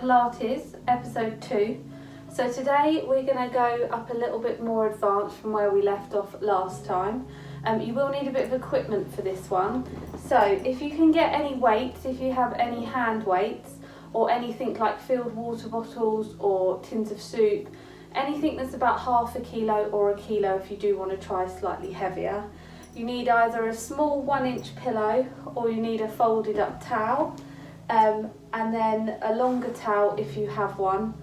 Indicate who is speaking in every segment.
Speaker 1: Pilates, episode 2. So today we're going to go up a little bit more advanced from where we left off last time. You will need a bit of equipment for this one. So if you can get any weights, if you have any hand weights or anything like filled water bottles or tins of soup, anything that's about half a kilo or a kilo if you do want to try slightly heavier. You need either a small 1-inch pillow or you need a folded up towel. And then a longer towel if you have one,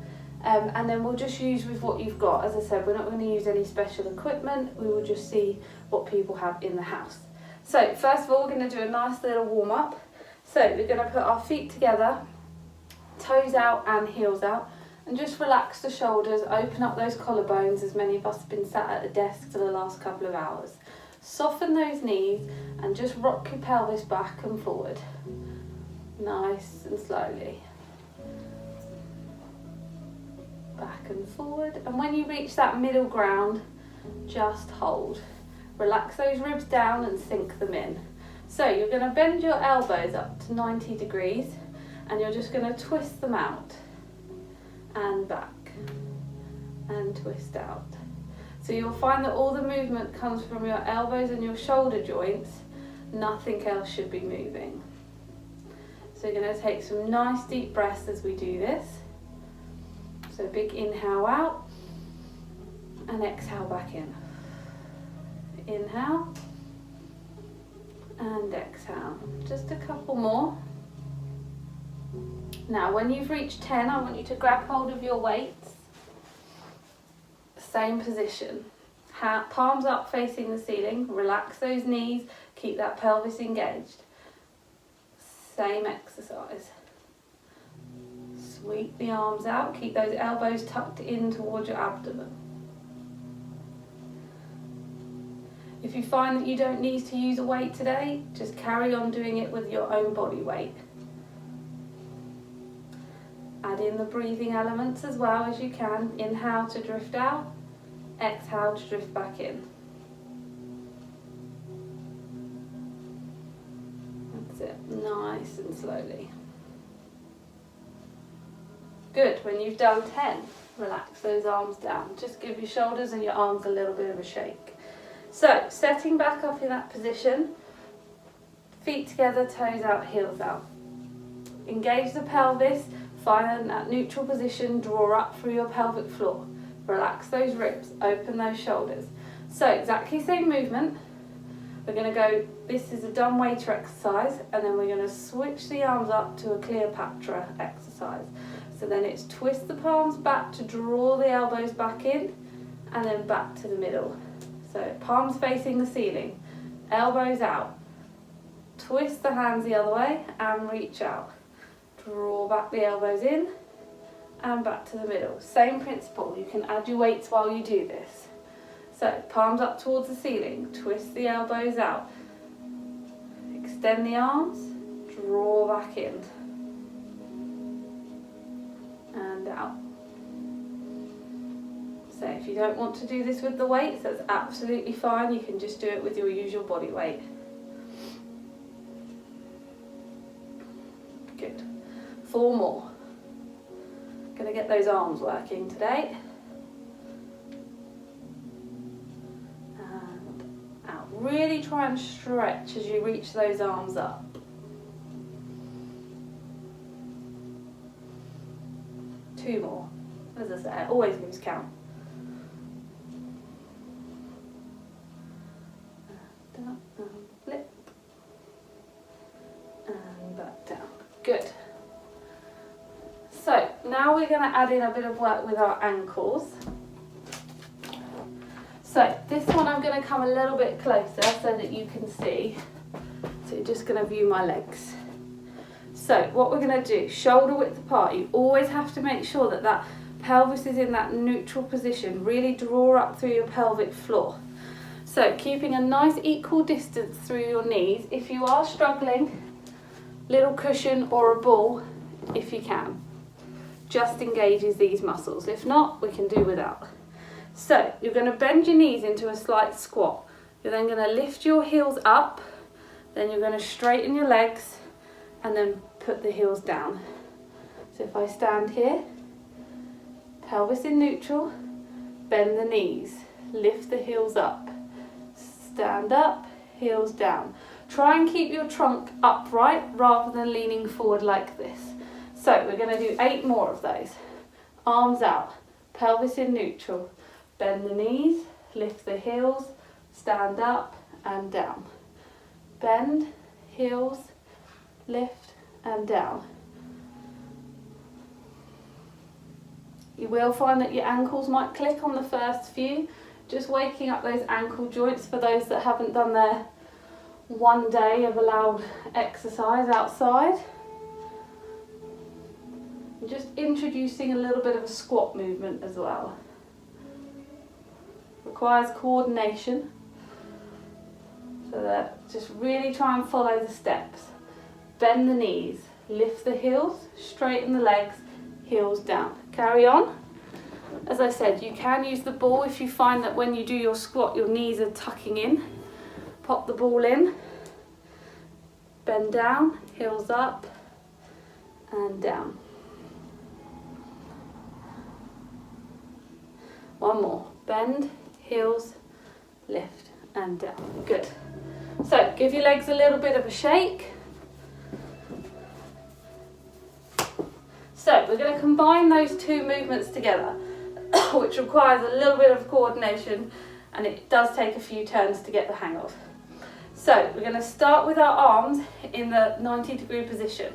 Speaker 1: and then we'll just use with what you've got. As I said, we're not going to use any special equipment, we will just see what people have in the house. So first of all, we're going to do a nice little warm up. So we're going to put our feet together, toes out and heels out, and just relax the shoulders, open up those collarbones, as many of us have been sat at a desk for the last couple of hours. Soften those knees and just rock your pelvis back and forward. Nice and slowly. Back and forward. And when you reach that middle ground, just hold. Relax those ribs down and sink them in. So you're going to bend your elbows up to 90 degrees and you're just going to twist them out and back and twist out. So you'll find that all the movement comes from your elbows and your shoulder joints. Nothing else should be moving. So you're going to take some nice deep breaths as we do this. So big inhale out and exhale back in. Inhale and exhale. Just a couple more. Now when you've reached 10, I want you to grab hold of your weights. Same position. Palms up facing the ceiling. Relax those knees. Keep that pelvis engaged. Same exercise. Sweep the arms out, keep those elbows tucked in towards your abdomen. If you find that you don't need to use a weight today, just carry on doing it with your own body weight. Add in the breathing elements as well as you can. Inhale to drift out, exhale to drift back in. Nice and slowly. Good. When you've done 10, relax those arms down. Just give your shoulders and your arms a little bit of a shake. So, setting back up in that position, feet together, toes out, heels out. Engage the pelvis, find that neutral position, draw up through your pelvic floor. Relax those ribs, open those shoulders. So, exactly same movement. We're going to go, this is a dumb waiter exercise, and then we're going to switch the arms up to a Cleopatra exercise. So then it's twist the palms back to draw the elbows back in, and then back to the middle. So palms facing the ceiling, elbows out, twist the hands the other way and reach out. Draw back the elbows in and back to the middle. Same principle, you can add your weights while you do this. So, palms up towards the ceiling, twist the elbows out, extend the arms, draw back in, and out. So if you don't want to do this with the weights, that's absolutely fine, you can just do it with your usual body weight. Good. 4 more. Gonna get those arms working today. Really try and stretch as you reach those arms up. Two more. As I say, always lose count. And up and flip. And back down. Good. So now we're going to add in a bit of work with our ankles. So this one I'm going to come a little bit closer so that you can see. So you're just going to view my legs. So what we're going to do, shoulder width apart. You always have to make sure that that pelvis is in that neutral position. Really draw up through your pelvic floor. So keeping a nice equal distance through your knees. If you are struggling, little cushion or a ball if you can. Just engages these muscles. If not, we can do without. So you're going to bend your knees into a slight squat. You're then going to lift your heels up, then you're going to straighten your legs and then put the heels down. So if I stand here, pelvis in neutral, bend the knees, lift the heels up, stand up, heels down. Try and keep your trunk upright rather than leaning forward like this. So we're going to do 8 more of those. Arms out, pelvis in neutral, bend the knees, lift the heels, stand up and down. Bend, heels, lift and down. You will find that your ankles might click on the first few, just waking up those ankle joints for those that haven't done their one day of allowed exercise outside. And just introducing a little bit of a squat movement as well. Requires coordination, so that just really try and follow the steps. Bend the knees, lift the heels, straighten the legs, heels down. Carry on. As I said, you can use the ball if you find that when you do your squat your knees are tucking in. Pop the ball in, bend down, heels up and down. One more, bend, heels, lift and down. Good. So give your legs a little bit of a shake. So we're going to combine those 2 movements together, which requires a little bit of coordination and it does take a few turns to get the hang of. So we're going to start with our arms in the 90-degree position.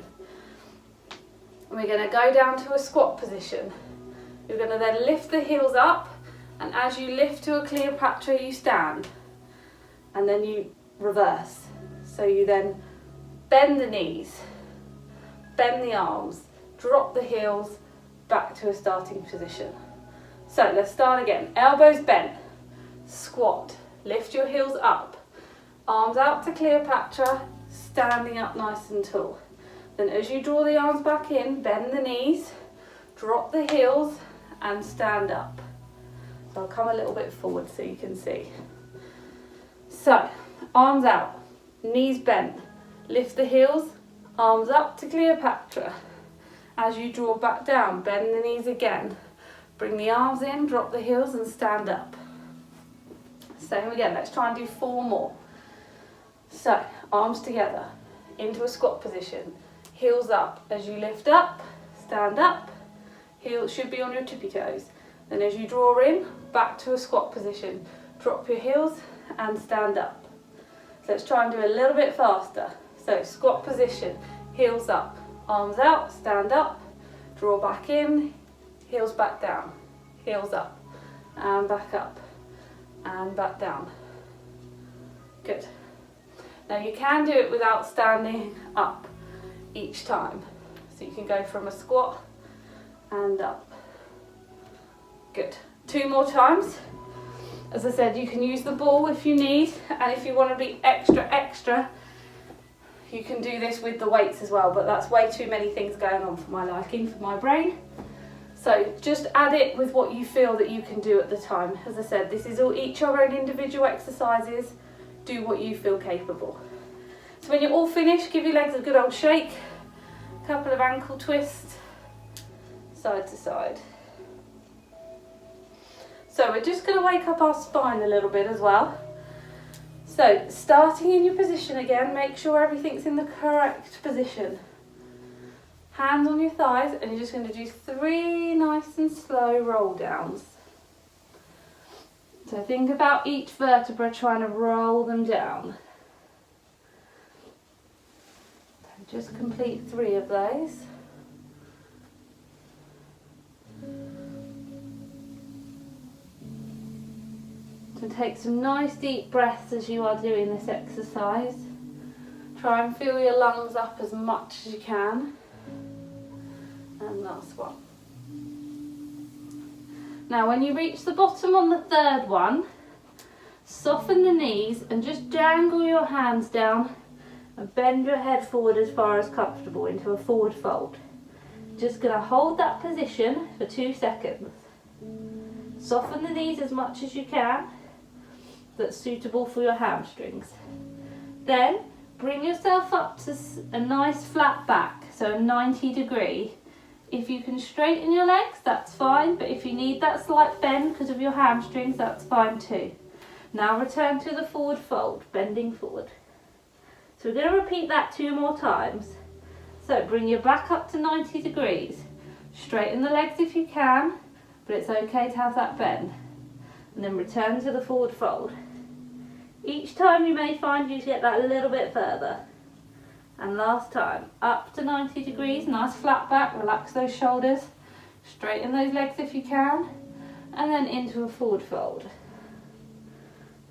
Speaker 1: And we're going to go down to a squat position. You're going to then lift the heels up, and as you lift to a Cleopatra you stand and then you reverse. So you then bend the knees, bend the arms, drop the heels back to a starting position. So let's start again. Elbows bent, squat, lift your heels up, arms out to Cleopatra, standing up nice and tall. Then as you draw the arms back in, bend the knees, drop the heels and stand up. So I'll come a little bit forward so you can see. So arms out, knees bent, lift the heels, arms up to Cleopatra. As you draw back down, bend the knees again. Bring the arms in, drop the heels and stand up. Same again, let's try and do 4 more. So, arms together, into a squat position. Heels up, as you lift up, stand up. Heels should be on your tippy toes. Then as you draw in, back to a squat position. Drop your heels and stand up. So let's try and do a little bit faster. So, squat position, heels up. Arms out, stand up, draw back in, heels back down, heels up, and back up, and back down. Good. Now you can do it without standing up each time. So you can go from a squat and up. Good. 2 more times. As I said, you can use the ball if you need, and if you want to be extra, you can do this with the weights as well, but that's way too many things going on for my liking, for my brain. So just add it with what you feel that you can do at the time. As I said, this is all each our own individual exercises. Do what you feel capable. So when you're all finished, give your legs a good old shake. A couple of ankle twists, side to side. So we're just going to wake up our spine a little bit as well. So, starting in your position again, make sure everything's in the correct position. Hands on your thighs, and you're just going to do 3 nice and slow roll downs. So think about each vertebra trying to roll them down. So just complete 3 of those. So take some nice deep breaths as you are doing this exercise. Try and fill your lungs up as much as you can. And last one. Now when you reach the bottom on the 3rd one, soften the knees and just dangle your hands down and bend your head forward as far as comfortable into a forward fold. Just going to hold that position for 2 seconds. Soften the knees as much as you can. That's suitable for your hamstrings. Then bring yourself up to a nice flat back, so a 90 degree If you can straighten your legs, that's fine, but if you need that slight bend because of your hamstrings, that's fine too. Now return to the forward fold, bending forward. So we're going to repeat that 2 more times. So bring your back up to 90 degrees. Straighten the legs if you can, but it's okay to have that bend. And then return to the forward fold. Each time you may find you get that a little bit further. And last time, up to 90 degrees, nice flat back, relax those shoulders. Straighten those legs if you can. And then into a forward fold.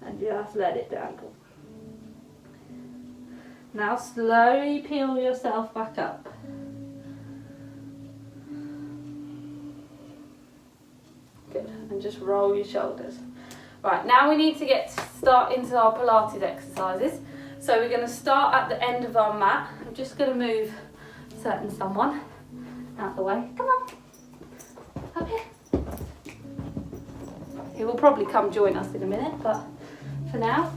Speaker 1: And just let it dangle. Now slowly peel yourself back up. Good, and just roll your shoulders. Right, now we need to start into our Pilates exercises. So we're going to start at the end of our mat. I'm just going to move someone out of the way. Come on, up here. He will probably come join us in a minute, but for now.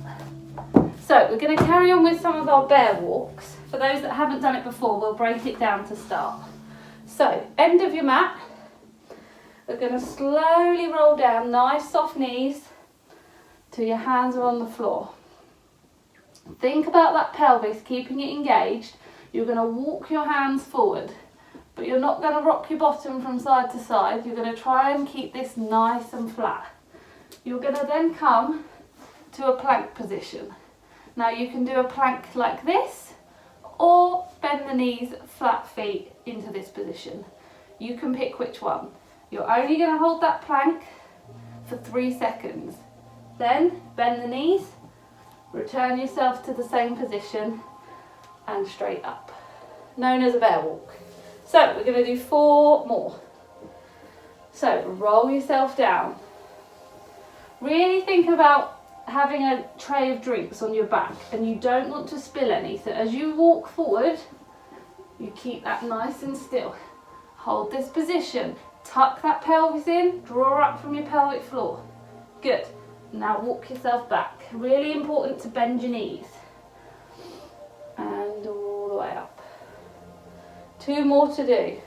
Speaker 1: So we're going to carry on with some of our bear walks. For those that haven't done it before, we'll break it down to start. So, end of your mat. We're going to slowly roll down, nice soft knees, till your hands are on the floor. Think about that pelvis, keeping it engaged. You're going to walk your hands forward, but you're not going to rock your bottom from side to side. You're going to try and keep this nice and flat. You're going to then come to a plank position. Now you can do a plank like this, or bend the knees, flat feet into this position. You can pick which one. You're only going to hold that plank for 3 seconds. Then bend the knees, return yourself to the same position and straight up. Known as a bear walk. So we're going to do 4 more. So roll yourself down. Really think about having a tray of drinks on your back and you don't want to spill any. So as you walk forward, you keep that nice and still. Hold this position. Tuck that pelvis in, draw up from your pelvic floor. Good. Now walk yourself back. Really important to bend your knees. And all the way up. 2 more to do.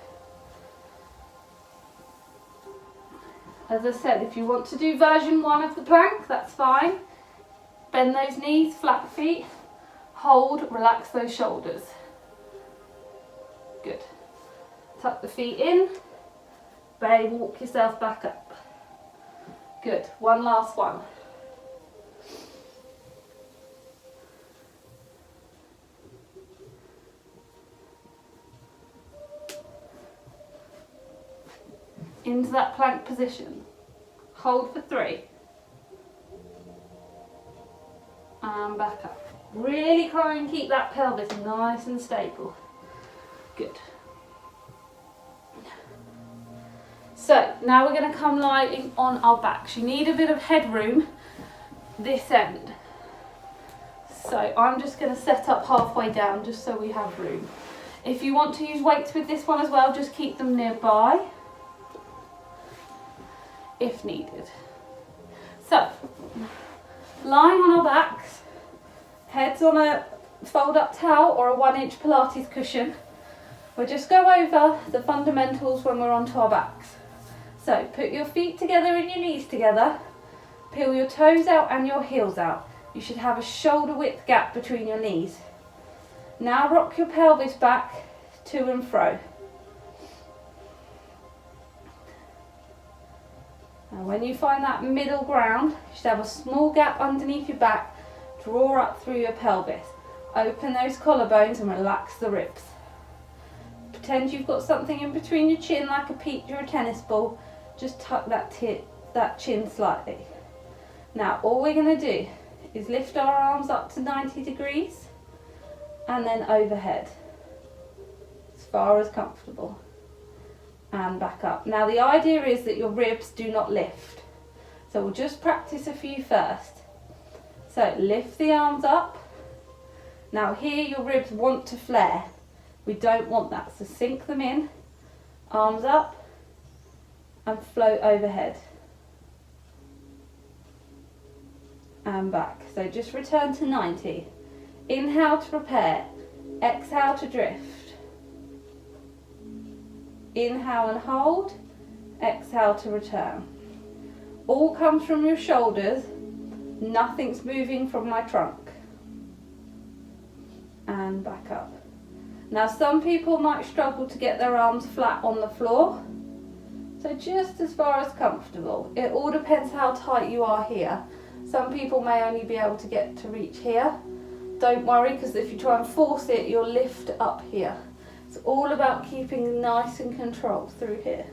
Speaker 1: As I said, if you want to do version 1 of the plank, that's fine. Bend those knees, flat feet. Hold, relax those shoulders. Good. Tuck the feet in. Walk yourself back up. Good. One last one. Into that plank position. Hold for 3. And back up. Really try and keep that pelvis nice and stable. Good. So now we're going to come lying on our backs. You need a bit of headroom this end. So I'm just going to set up halfway down just so we have room. If you want to use weights with this one as well, just keep them nearby if needed. So, lying on our backs, heads on a fold-up towel or a 1-inch Pilates cushion. We'll just go over the fundamentals when we're onto our backs. So, put your feet together and your knees together. Peel your toes out and your heels out. You should have a shoulder width gap between your knees. Now rock your pelvis back to and fro. And when you find that middle ground, you should have a small gap underneath your back. Draw up through your pelvis. Open those collarbones and relax the ribs. Pretend you've got something in between your chin like a peach or a tennis ball. Just tuck that chin slightly. Now all we're going to do is lift our arms up to 90 degrees and then overhead as far as comfortable. And back up. Now the idea is that your ribs do not lift. So we'll just practice a few first. So lift the arms up. Now here your ribs want to flare. We don't want that. So sink them in. Arms up and float overhead. And back. So just return to 90. Inhale to prepare. Exhale to drift. Inhale and hold, exhale to return. All comes from your shoulders, nothing's moving from my trunk. And back up. Now some people might struggle to get their arms flat on the floor, so just as far as comfortable. It all depends how tight you are here. Some people may only be able to get to reach here. Don't worry, because if you try and force it, you'll lift up here. It's all about keeping nice and controlled through here.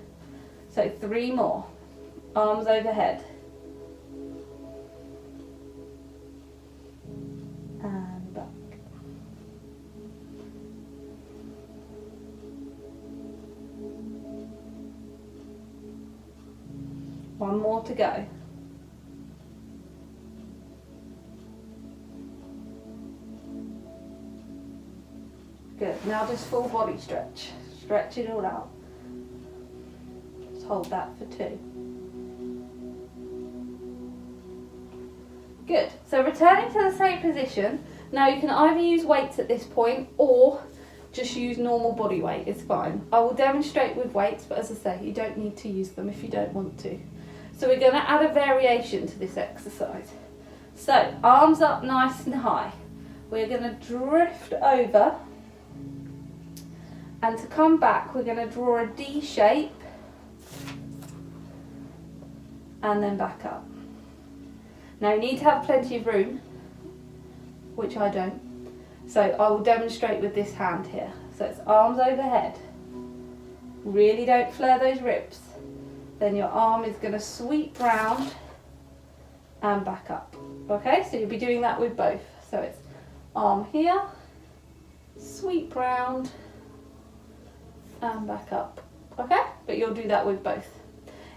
Speaker 1: So 3 more. Arms overhead. And back. One more to go. Good. Now just full body stretch. Stretch it all out. Just hold that for 2. Good. So returning to the same position. Now you can either use weights at this point or just use normal body weight. It's fine. I will demonstrate with weights, but as I say, you don't need to use them if you don't want to. So we're going to add a variation to this exercise. So arms up nice and high. We're going to drift over. And to come back, we're going to draw a D shape and then back up. Now you need to have plenty of room, which I don't. So I will demonstrate with this hand here. So it's arms overhead. Really don't flare those ribs. Then your arm is going to sweep round and back up. Okay, so you'll be doing that with both. So it's arm here, sweep round, and back up. Okay, but you'll do that with both.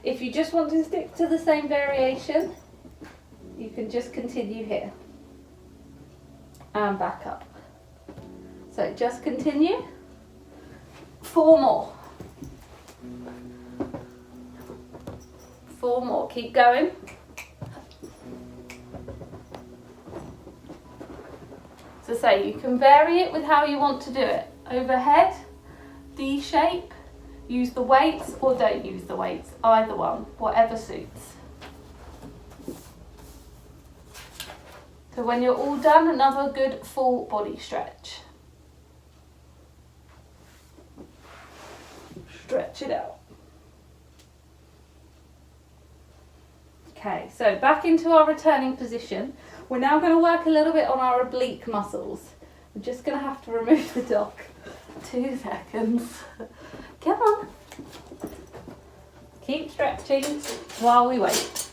Speaker 1: If you just want to stick to the same variation, you can just continue here and back up. So just continue. 4 more. 4 more. Keep going. So say you can vary it with how you want to do it. Overhead, D shape, use the weights or don't use the weights, either one, whatever suits. So when you're all done, another good full body stretch. Stretch it out. Okay, so back into our returning position. We're now going to work a little bit on our oblique muscles. I'm just going to have to remove the dog. 2 seconds. Come on. Keep stretching while we wait.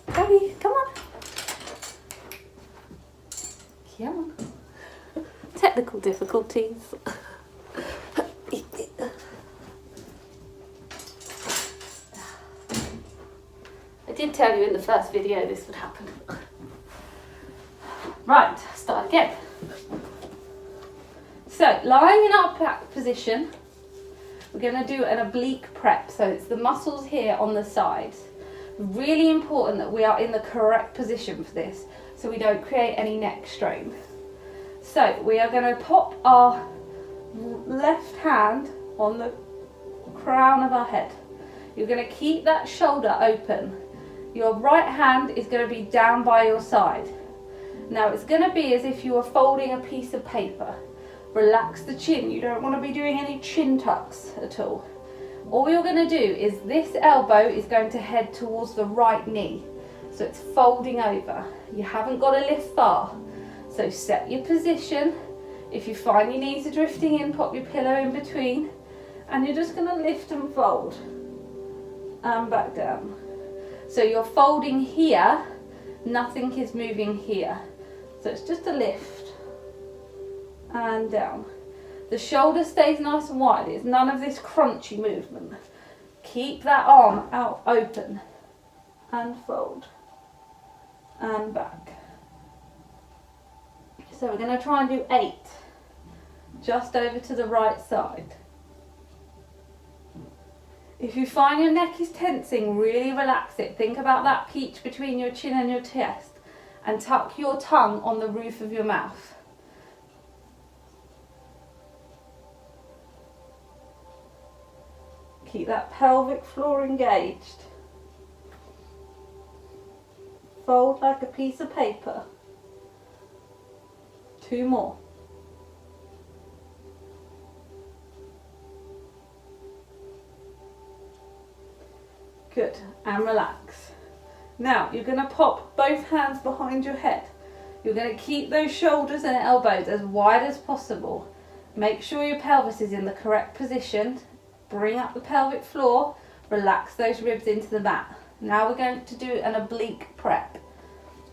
Speaker 1: Abby, come on. Come on. Technical difficulties. I did tell you in the first video this would happen. Right, start again. So, lying in our back position, we're going to do an oblique prep. So it's the muscles here on the sides. Really important that we are in the correct position for this, so we don't create any neck strain. So we are going to pop our left hand on the crown of our head. You're going to keep that shoulder open. Your right hand is going to be down by your side. Now it's going to be as if you were folding a piece of paper. Relax the chin. You don't want to be doing any chin tucks at all. All you're going to do is this elbow is going to head towards the right knee. So it's folding over. You haven't got to lift far. So set your position. If you find your knees are drifting in, pop your pillow in between. And you're just going to lift and fold. And back down. So you're folding here. Nothing is moving here. So it's just a lift. And down. The shoulder stays nice and wide. It's none of this crunchy movement. Keep that arm out open. And fold. And back. So we're going to try and do 8. Just over to the right side. If you find your neck is tensing, really relax it. Think about that peach between your chin and your chest. And tuck your tongue on the roof of your mouth. Keep that pelvic floor engaged. Fold like a piece of paper. 2 more. Good, and relax. Now you're going to pop both hands behind your head. You're going to keep those shoulders and elbows as wide as possible. Make sure your pelvis is in the correct position. Bring up the pelvic floor. Relax those ribs into the mat. Now we're going to do an oblique prep.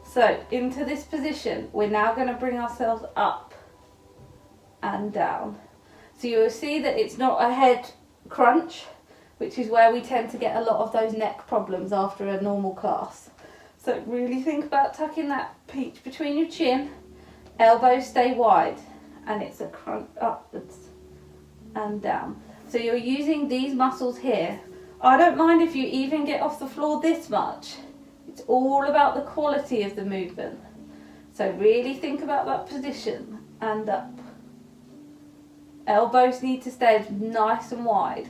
Speaker 1: So into this position, we're now going to bring ourselves up and down. So you'll see that it's not a head crunch, which is where we tend to get a lot of those neck problems after a normal class. So really think about tucking that peach between your chin, elbows stay wide, and it's a crunch upwards and down. So you're using these muscles here. I don't mind if you even get off the floor this much. It's all about the quality of the movement. So really think about that position and up. Elbows need to stay nice and wide.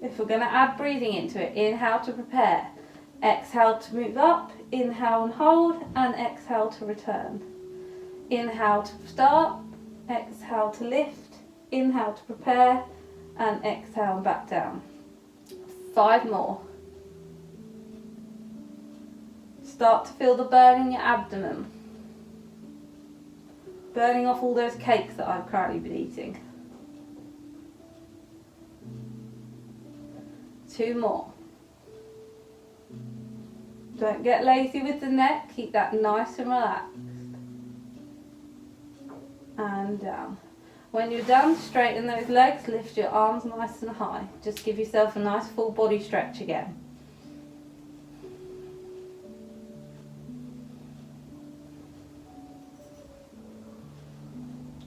Speaker 1: If we're going to add breathing into it, inhale to prepare. Exhale to move up, inhale and hold, and exhale to return. Inhale to start, exhale to lift, inhale to prepare, and exhale and back down. 5 more. Start to feel the burn in your abdomen. Burning off all those cakes that I've currently been eating. 2 more. Don't get lazy with the neck, keep that nice and relaxed. And down. When you're done, straighten those legs, lift your arms nice and high. Just give yourself a nice full body stretch again.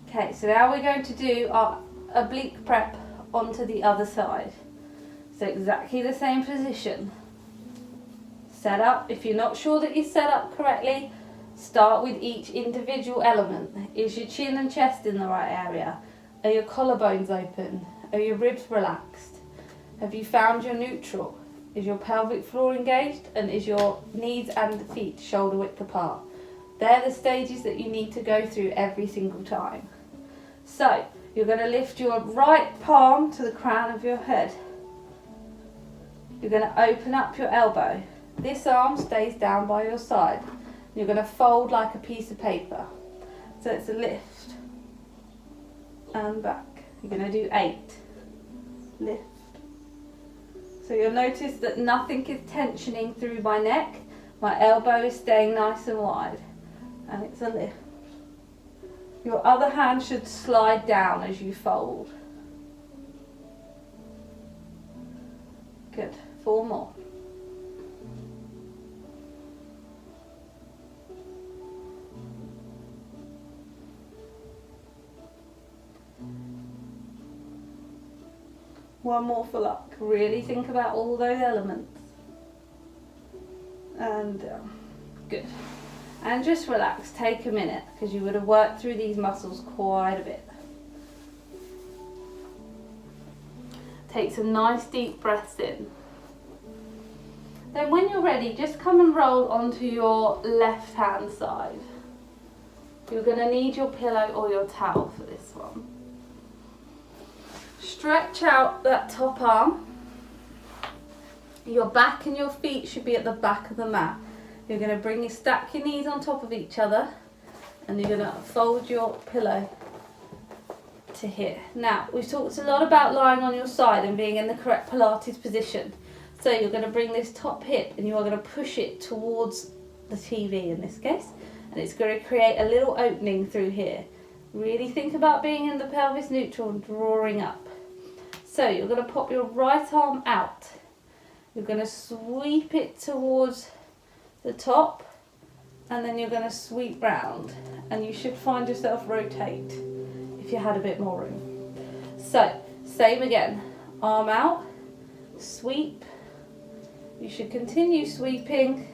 Speaker 1: Okay, so now we're going to do our oblique prep onto the other side. So exactly the same position. Set up. If you're not sure that you set up correctly, start with each individual element. Is your chin and chest in the right area? Are your collarbones open? Are your ribs relaxed? Have you found your neutral? Is your pelvic floor engaged? And is your knees and feet shoulder width apart? They're the stages that you need to go through every single time. So you're going to lift your right palm to the crown of your head. You're going to open up your elbow. This arm stays down by your side. You're going to fold like a piece of paper. So it's a lift and back. You're going to do 8. Lift. So you'll notice that nothing is tensioning through my neck. My elbow is staying nice and wide. And it's a lift. Your other hand should slide down as you fold. Good. 4 more. One more for luck. Really think about all those elements. And good. And just relax, take a minute, because you would have worked through these muscles quite a bit. Take some nice deep breaths in. Then when you're ready, just come and roll onto your left hand side. You're going to need your pillow or your towel for this one. Stretch out that top arm. Your back and your feet should be at the back of the mat. You're going to stack your knees on top of each other, and you're going to fold your pillow to here. Now, we've talked a lot about lying on your side and being in the correct Pilates position. So you're going to bring this top hip and you are going to push it towards the TV in this case, and it's going to create a little opening through here. Really think about being in the pelvis neutral and drawing up. So you're going to pop your right arm out. You're going to sweep it towards the top, and then you're going to sweep round, and you should find yourself rotate if you had a bit more room. So same again, arm out, sweep. You should continue sweeping,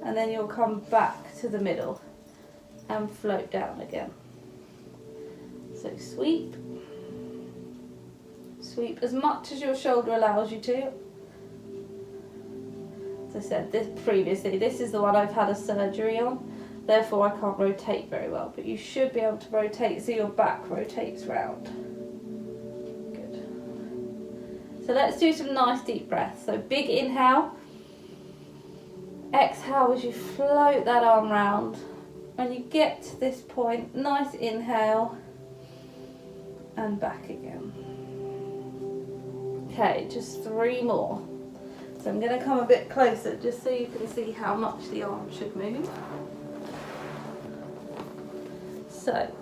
Speaker 1: and then you'll come back to the middle and float down again. So sweep, Sweep as much as your shoulder allows you to. As I said this previously, this is the one I've had a surgery on, therefore I can't rotate very well, but you should be able to rotate so your back rotates round. Good. So let's do some nice deep breaths. So big inhale, exhale as you float that arm round. When you get to this point, nice inhale and back again. Okay, just 3 more. So I'm going to come a bit closer just so you can see how much the arm should move. So,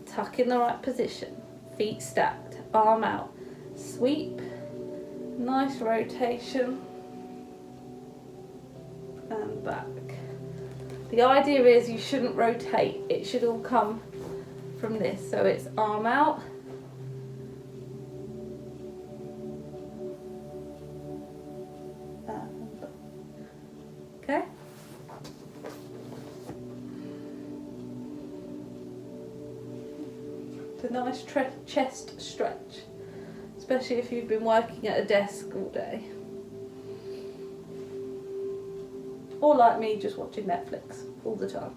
Speaker 1: tuck in the right position, feet stacked, arm out, sweep, nice rotation, and back. The idea is you shouldn't rotate, it should all come from this. So it's arm out, and back. Okay? It's a nice chest stretch, especially if you've been working at a desk all day. Or like me, just watching Netflix all the time.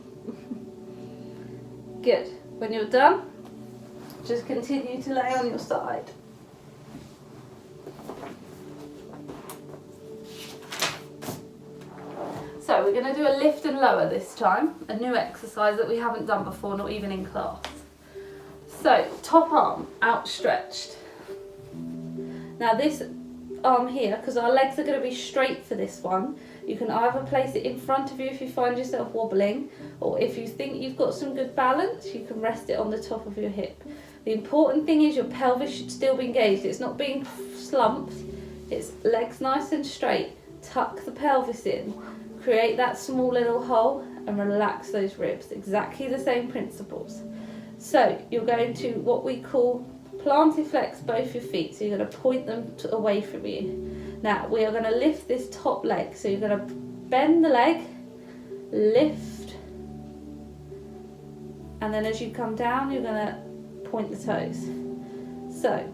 Speaker 1: Good. When you're done, just continue to lay on your side. So we're going to do a lift and lower this time, a new exercise that we haven't done before, not even in class. So top arm outstretched. Now this arm here, because our legs are going to be straight for this one, you can either place it in front of you if you find yourself wobbling, or if you think you've got some good balance, you can rest it on the top of your hip. The important thing is your pelvis should still be engaged. It's not being slumped, it's legs nice and straight. Tuck the pelvis in, create that small little hole and relax those ribs. Exactly the same principles. So you're going to what we call plantiflex both your feet, so you're going to point them away from you. Now we are going to lift this top leg, so you're going to bend the leg, lift, and then as you come down you're going to point the toes. So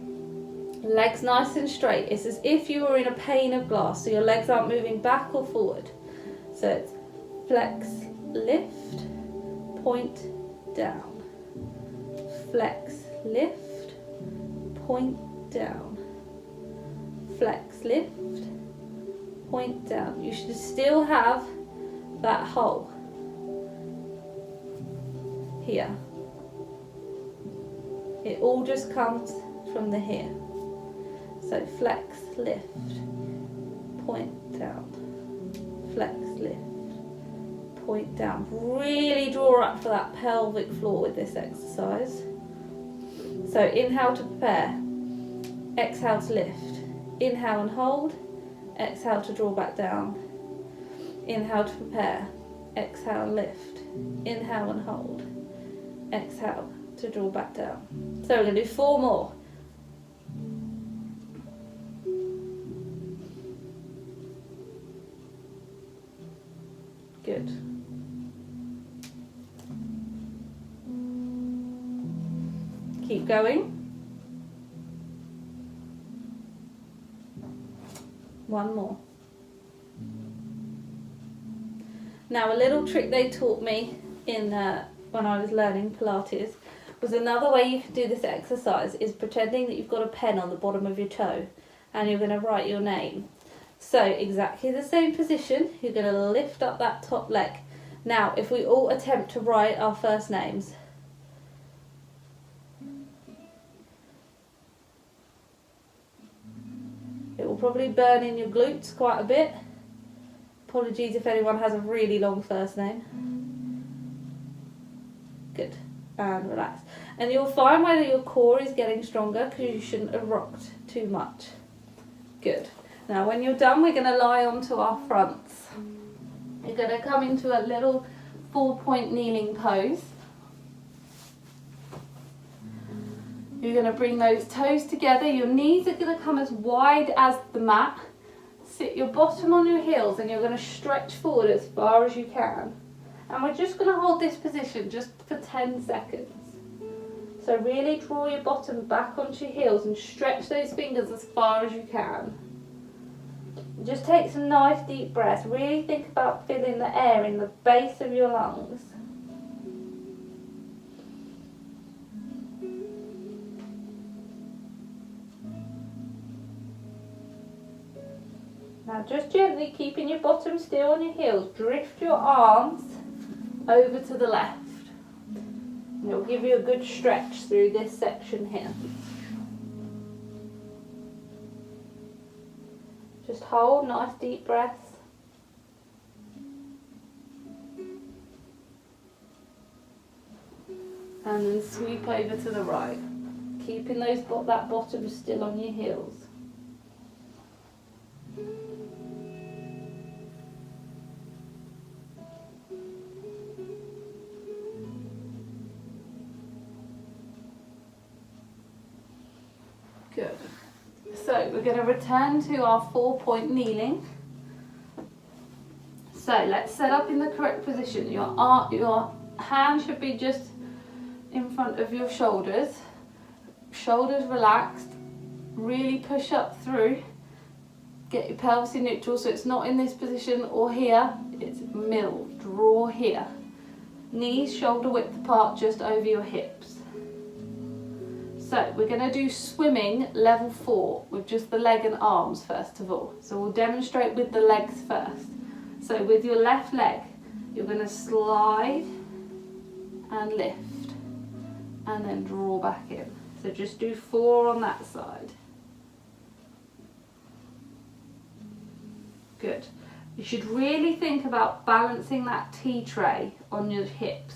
Speaker 1: legs nice and straight. It's as if you were in a pane of glass, so your legs aren't moving back or forward. So it's flex, lift, point, down, flex, lift, point, down, flex, lift, point, down. You should still have that hole here. It all just comes from the here. So flex, lift, point, down, flex, lift, point, down. Really draw up for that pelvic floor with this exercise. So inhale to prepare, exhale to lift, inhale and hold, exhale to draw back down, inhale to prepare, exhale and lift, inhale and hold, exhale to draw back down. So we're going to do 4 more. Good. Keep going. 1 more. Now a little trick they taught me in when I was learning Pilates was another way you could do this exercise is pretending that you've got a pen on the bottom of your toe and you're going to write your name. So exactly the same position, you're going to lift up that top leg. Now if we all attempt to write our first names. It will probably burn in your glutes quite a bit. Apologies if anyone has a really long first name. Good. And relax. And you'll find whether your core is getting stronger because you shouldn't have rocked too much. Good. Now when you're done, we're going to lie onto our fronts. You're going to come into a little 4-point kneeling pose. You're going to bring those toes together. Your knees are going to come as wide as the mat. Sit your bottom on your heels and you're going to stretch forward as far as you can. And we're just going to hold this position just for 10 seconds. So really draw your bottom back onto your heels and stretch those fingers as far as you can. Just take some nice deep breaths. Really think about filling the air in the base of your lungs. Now just gently keeping your bottom still on your heels, drift your arms over to the left. And it'll give you a good stretch through this section here. Just hold, nice deep breaths. And then sweep over to the right, keeping that bottom still on your heels. Good. So we're going to return to our 4-point kneeling. So let's set up in the correct position. Your hand should be just in front of your shoulders. Shoulders relaxed. Really push up through. Get your pelvis in neutral so it's not in this position or here. It's middle. Draw here. Knees shoulder width apart just over your hips. So we're going to do swimming level 4 with just the leg and arms first of all. So we'll demonstrate with the legs first. So with your left leg, you're going to slide and lift and then draw back in. So just do 4 on that side. Good. You should really think about balancing that tea tray on your hips.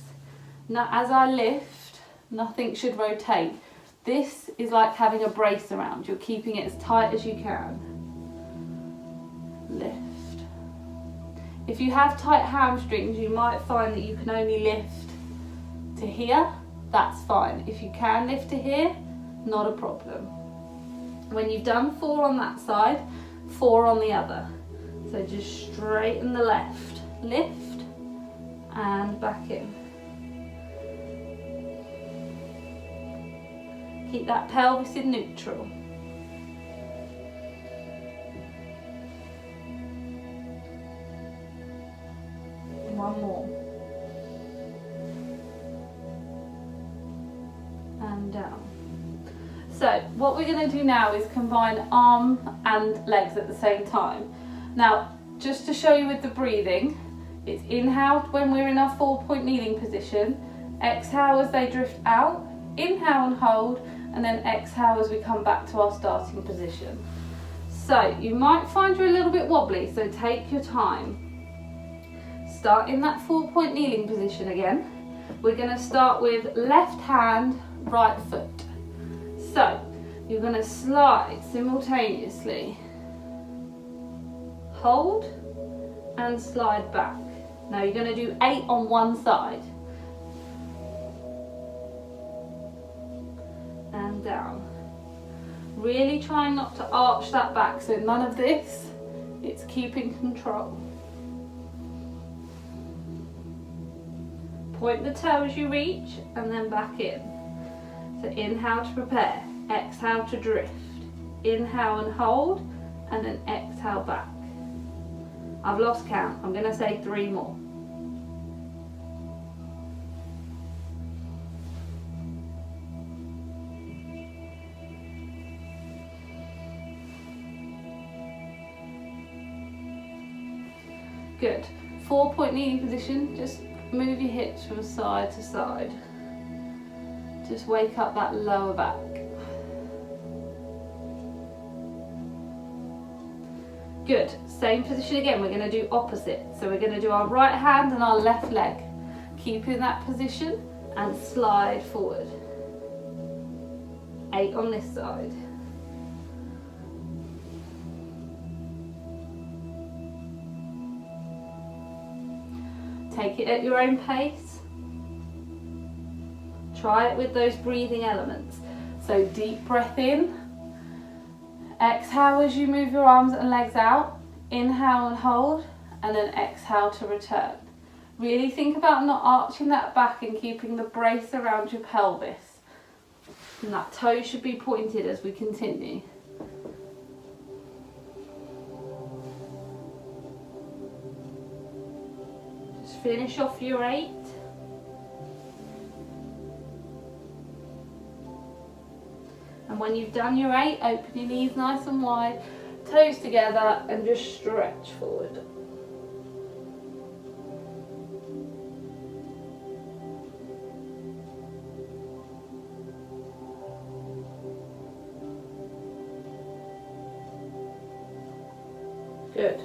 Speaker 1: Now as I lift, nothing should rotate. This is like having a brace around. You're keeping it as tight as you can. Lift. If you have tight hamstrings, you might find that you can only lift to here. That's fine. If you can lift to here, not a problem. When you've done 4 on that side, 4 on the other. So just straighten the left. Lift and back in. Keep that pelvis in neutral. One more. And down. So what we're going to do now is combine arm and legs at the same time. Now, just to show you with the breathing, it's inhale when we're in our 4-point kneeling position, exhale as they drift out, inhale and hold, and then exhale as we come back to our starting position. So you might find you're a little bit wobbly, so take your time. Start in that 4-point kneeling position again. We're going to start with left hand, right foot. So you're going to slide simultaneously. Hold and slide back. Now you're going to do 8 on one side. And down. Really trying not to arch that back, so none of this, it's keeping control. Point the toe as you reach and then back in. So inhale to prepare, exhale to drift, inhale and hold, and then exhale back. I've lost count, I'm going to say 3 more. Good. 4-point kneeling position, just move your hips from side to side. Just wake up that lower back. Good. Same position again, we're going to do opposite. So we're going to do our right hand and our left leg. Keep in that position and slide forward. 8 on this side. Take it at your own pace. Try it with those breathing elements. So deep breath in. Exhale as you move your arms and legs out. Inhale and hold, and then exhale to return. Really think about not arching that back and keeping the brace around your pelvis. And that toe should be pointed as we continue. Just finish off your 8. And when you've done your 8, open your knees nice and wide, toes together, and just stretch forward. Good.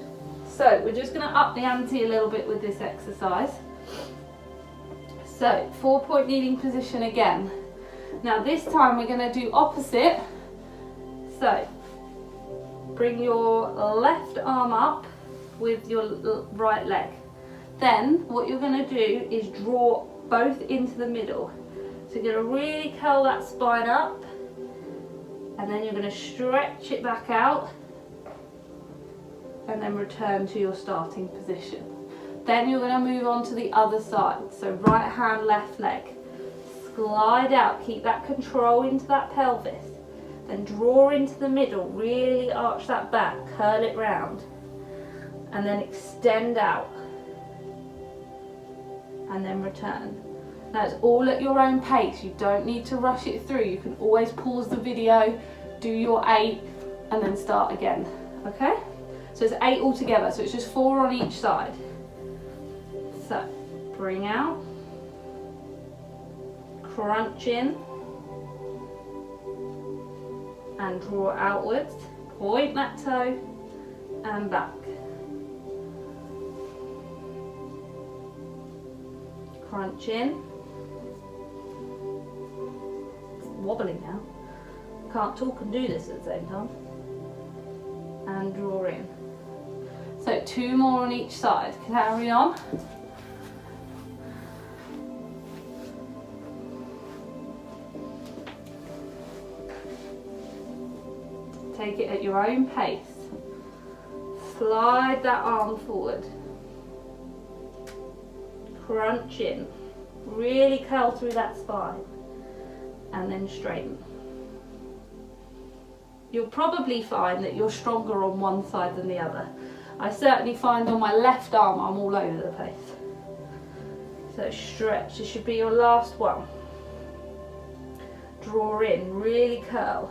Speaker 1: So we're just going to up the ante a little bit with this exercise. So 4-point kneeling position again. Now this time we're going to do opposite. So bring your left arm up with your right leg. Then what you're going to do is draw both into the middle. So you're going to really curl that spine up, and then you're going to stretch it back out, and then return to your starting position. Then you're going to move on to the other side. So right hand, left leg. Slide out, keep that control into that pelvis. Then draw into the middle, really arch that back, curl it round. And then extend out. And then return. Now it's all at your own pace. You don't need to rush it through. You can always pause the video, do your 8, and then start again. Okay? So it's 8 altogether, so it's just 4 on each side. So, bring out, crunch in, and draw outwards, point that toe, and back. Crunch in. It's wobbling now. Can't talk and do this at the same time. And draw in. So 2 more on each side. Carry on. Take it at your own pace. Slide that arm forward. Crunch in. Really curl through that spine. And then straighten. You'll probably find that you're stronger on one side than the other. I certainly find on my left arm I'm all over the place. So stretch, this should be your last one. Draw in, really curl.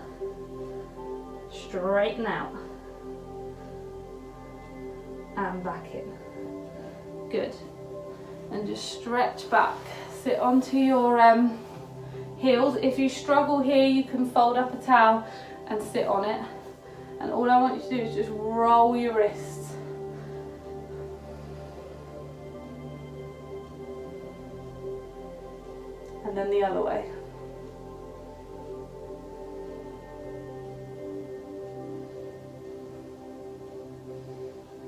Speaker 1: Straighten out. And back in. Good. And just stretch back. Sit onto your heels. If you struggle here, you can fold up a towel and sit on it. And all I want you to do is just roll your wrists. And then the other way.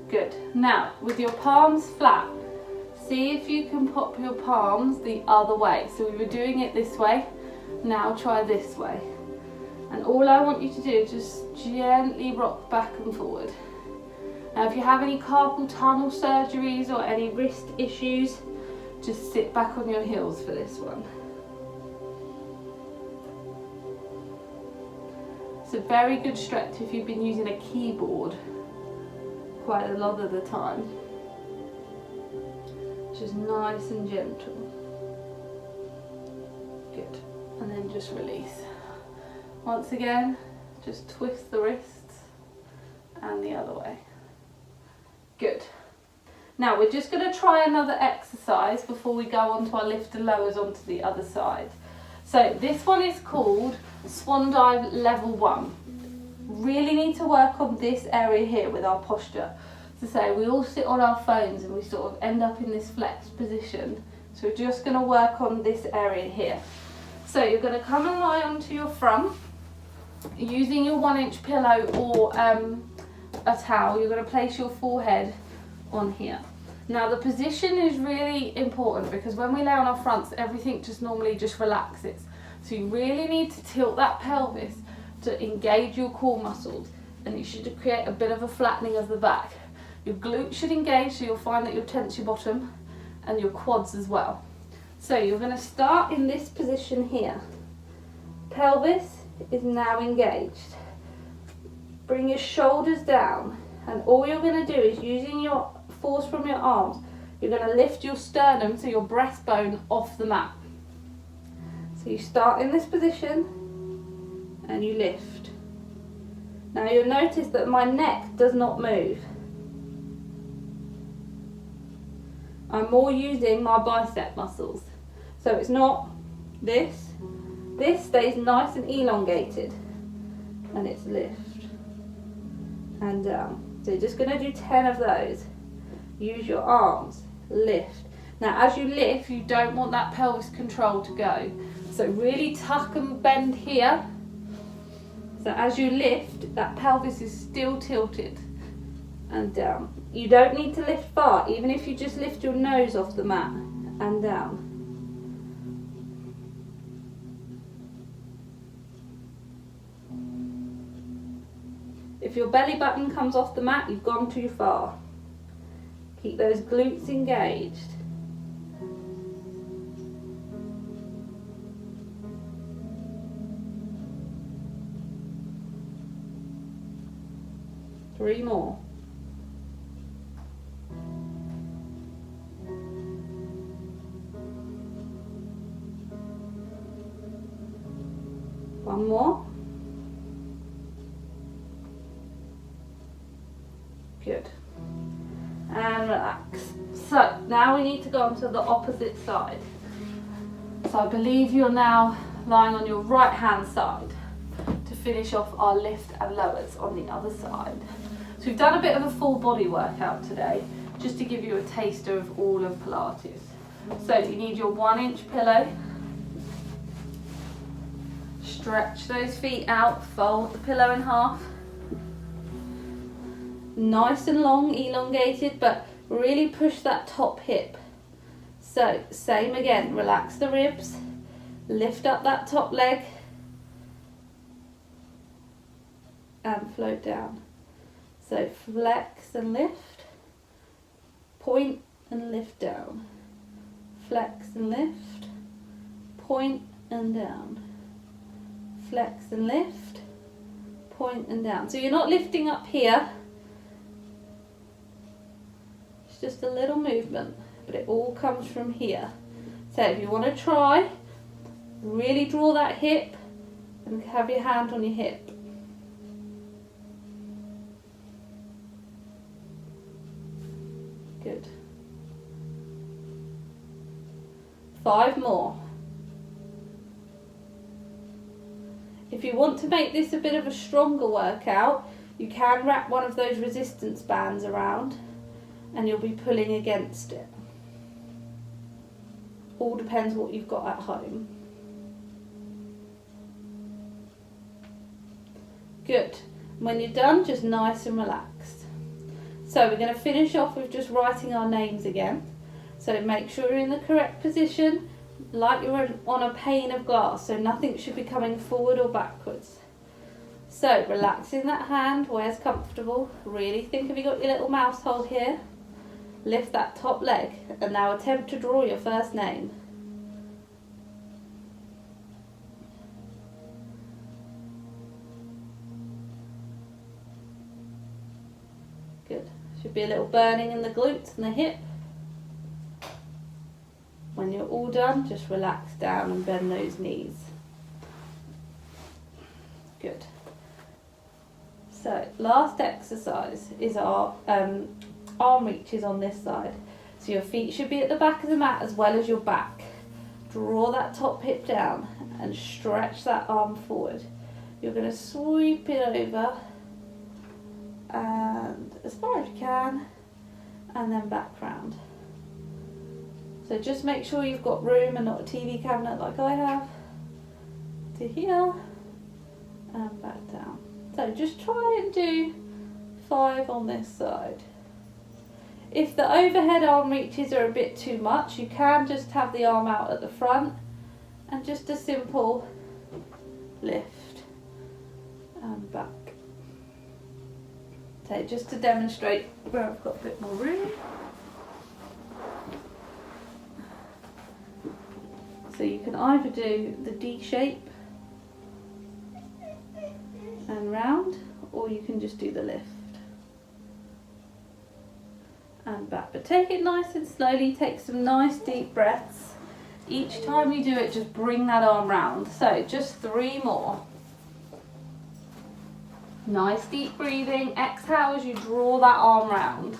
Speaker 1: Good. Now, with your palms flat, see if you can pop your palms the other way. So we were doing it this way, now try this way. And all I want you to do is just gently rock back and forward. Now if you have any carpal tunnel surgeries or any wrist issues, just sit back on your heels for this one. It's a very good stretch if you've been using a keyboard quite a lot of the time. Just nice and gentle. Good. And then just release. Once again, just twist the wrists and the other way. Good. Now we're just going to try another exercise before we go on to our lift and lowers onto the other side. So this one is called Swan Dive Level 1. Really need to work on this area here with our posture. To say we all sit on our phones and we sort of end up in this flexed position. So we're just going to work on this area here. So you're going to come and lie onto your front using your 1-inch pillow or a towel. You're going to place your forehead on here. Now the position is really important because when we lay on our fronts, everything just normally just relaxes. So you really need to tilt that pelvis to engage your core muscles, and you should create a bit of a flattening of the back. Your glutes should engage, so you'll find that you'll tense your bottom and your quads as well. So you're going to start in this position here. Pelvis is now engaged. Bring your shoulders down, and all you're going to do is, using your force from your arms, you're going to lift your sternum to your breastbone off the mat. So you start in this position and you lift. Now you'll notice that my neck does not move. I'm more using my bicep muscles. So it's not this. This stays nice and elongated. And it's lift and down. So you're just going to do 10 of those. Use your arms, lift. Now as you lift, you don't want that pelvis control to go. So really tuck and bend here. So as you lift, that pelvis is still tilted and down. You don't need to lift far, even if you just lift your nose off the mat and down. If your belly button comes off the mat, you've gone too far. Keep those glutes engaged. Three more. One more. Good. And relax. So now we need to go on to the opposite side. So I believe you're now lying on your right hand side to finish off our lift and lowers on the other side. So we've done a bit of a full body workout today, just to give you a taster of all of Pilates. So you need your 1-inch pillow. Stretch those feet out, fold the pillow in half. Nice and long, elongated, but really push that top hip. So same again, relax the ribs, lift up that top leg and float down. So flex and lift, point and lift down, flex and lift, point and down, flex and lift, point and down. So you're not lifting up here, it's just a little movement, but it all comes from here. So if you want to try, really draw that hip and have your hand on your hip. Good. 5 more. If you want to make this a bit of a stronger workout, you can wrap one of those resistance bands around and you'll be pulling against it. All depends what you've got at home. Good. When you're done, just nice and relaxed. So we're going to finish off with just writing our names again. So make sure you're in the correct position, like you're on a pane of glass, so nothing should be coming forward or backwards. So relaxing that hand, where's comfortable. Really think, have you got your little mouse hold here? Lift that top leg and now attempt to draw your first name. Good. Should be a little burning in the glutes and the hip. When you're all done, just relax down and bend those knees. Good. So last exercise is our arm reaches on this side. So your feet should be at the back of the mat as well as your back. Draw that top hip down and stretch that arm forward. You're going to sweep it over and as far as you can, and then back round. So just make sure you've got room and not a TV cabinet like I have. To here and back down. So just try and do 5 on this side. If the overhead arm reaches are a bit too much, you can just have the arm out at the front and just a simple lift and back. So just to demonstrate where I've got a bit more room. So you can either do the D shape round, or you can just do the lift. And back, but take it nice and slowly, take some nice deep breaths. Each time you do it, just bring that arm round. So just 3 more. Nice deep breathing, exhale as you draw that arm round.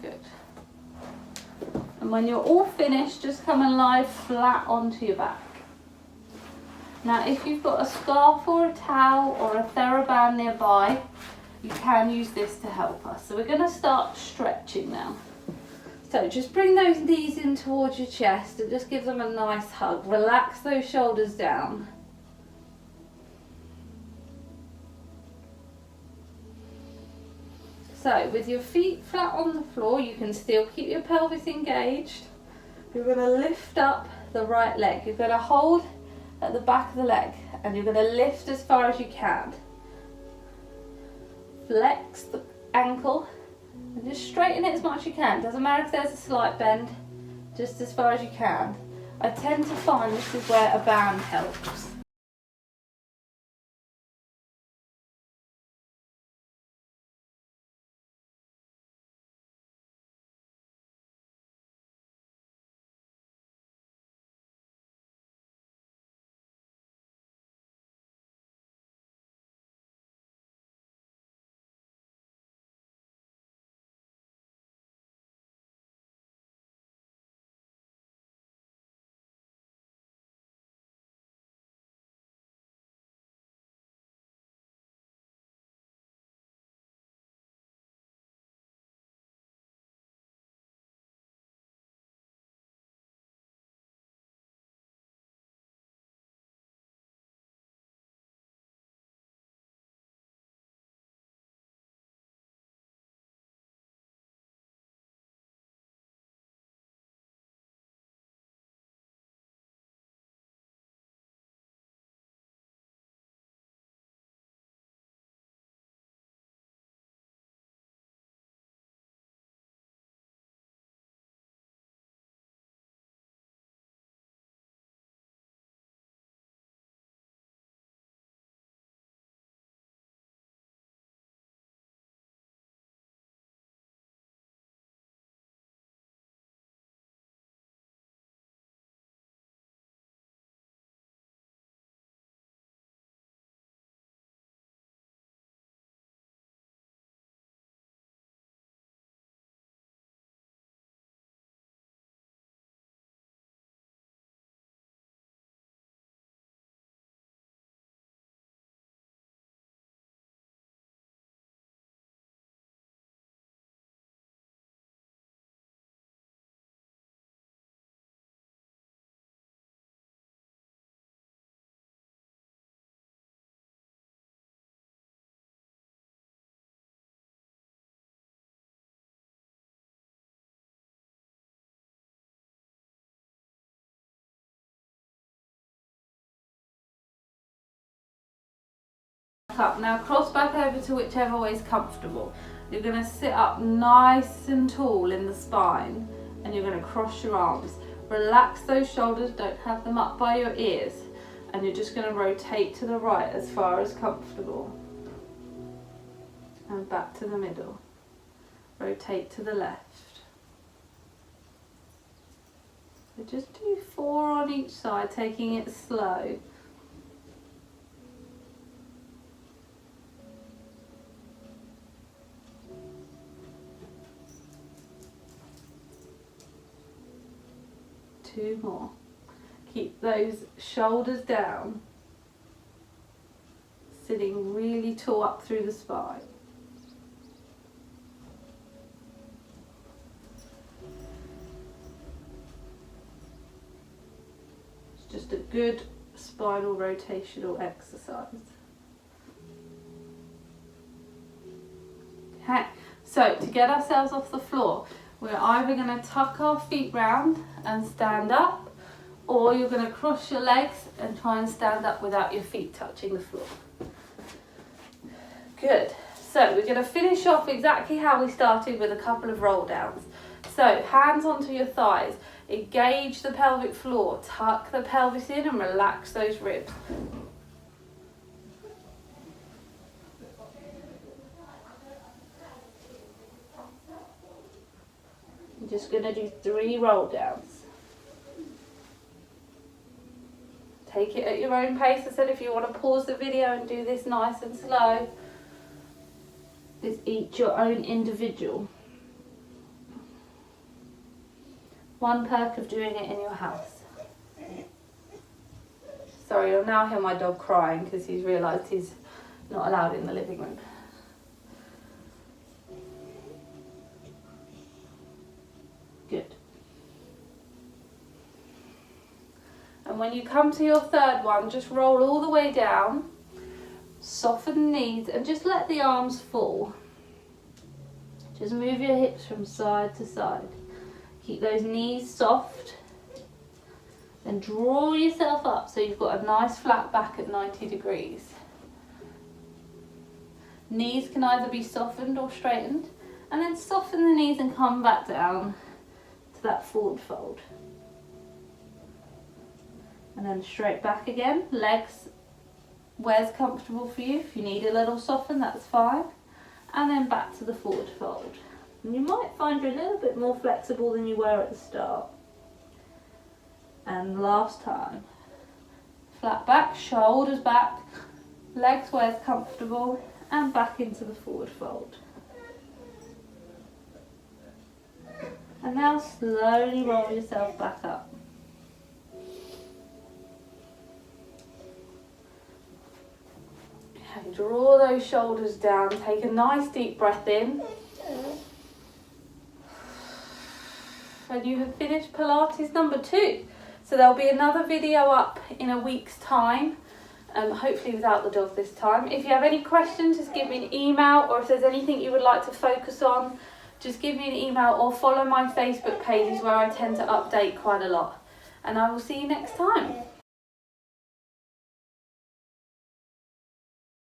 Speaker 1: Good. And when you're all finished, just come and lie flat onto your back. Now if you've got a scarf or a towel or a TheraBand nearby, you can use this to help us. So we're going to start stretching now. So just bring those knees in towards your chest and just give them a nice hug. Relax those shoulders down. So with your feet flat on the floor, you can still keep your pelvis engaged. You're going to lift up the right leg. You're going to hold at the back of the leg and you're going to lift as far as you can. Flex the ankle and just straighten it as much as you can. Doesn't matter if there's a slight bend, just as far as you can. I tend to find this is where a band helps. Up. Now cross back over to whichever way is comfortable. You're going to sit up nice and tall in the spine and you're going to cross your arms. Relax those shoulders, don't have them up by your ears, and you're just going to rotate to the right as far as comfortable and back to the middle. Rotate to the left. So just do 4 on each side, taking it slow. Two more. Keep those shoulders down, sitting really tall up through the spine. It's just a good spinal rotational exercise. Okay, so to get ourselves off the floor, we're either going to tuck our feet round and stand up, or you're going to cross your legs and try and stand up without your feet touching the floor. Good. So we're going to finish off exactly how we started with a couple of roll downs. So hands onto your thighs, engage the pelvic floor, tuck the pelvis in and relax those ribs. I'm just going to do 3 roll downs. Take it at your own pace. I said if you want to pause the video and do this nice and slow, it's each your own individual. One perk of doing it in your house. Sorry, you'll now hear my dog crying because he's realised he's not allowed in the living room. Good. And when you come to your third one, just roll all the way down, soften the knees and just let the arms fall. Just move your hips from side to side. Keep those knees soft. Then draw yourself up so you've got a nice flat back at 90 degrees. Knees can either be softened or straightened. And then soften the knees and come back down to that forward fold. And then straight back again. Legs where's comfortable for you. If you need a little soften, that's fine. And then back to the forward fold. And you might find you're a little bit more flexible than you were at the start. And last time. Flat back, shoulders back, legs where's comfortable, and back into the forward fold. And now slowly roll yourself back up. Okay, draw those shoulders down, take a nice deep breath in. And you have finished Pilates number 2. So there'll be another video up in a week's time, hopefully without the dog this time. If you have any questions, just give me an email, or if there's anything you would like to focus on, just give me an email or follow my Facebook pages where I tend to update quite a lot. And I will see you next time.